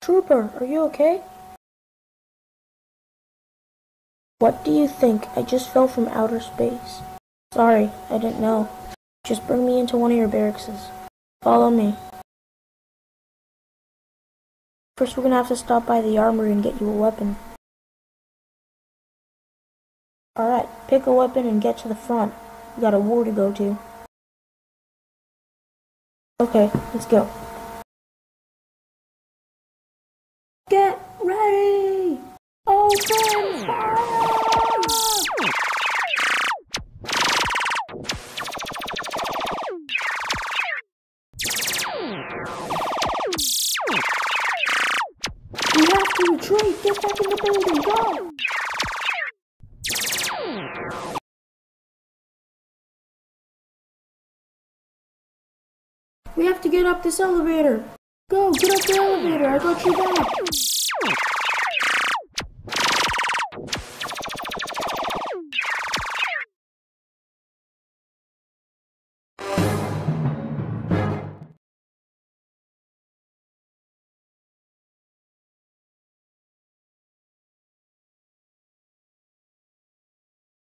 Trooper, are you okay? What do you think? I just fell from outer space. Sorry, I didn't know. Just bring me into one of your barracks. Follow me. First, we're gonna have to stop by the armory and get you a weapon. Alright, pick a weapon and get to the front. We got a war to go to. Okay, let's go. Get ready! Open fire! We have to retreat! Get back in the building! Go! We have to get up this elevator! Go, get up the elevator! I got you back!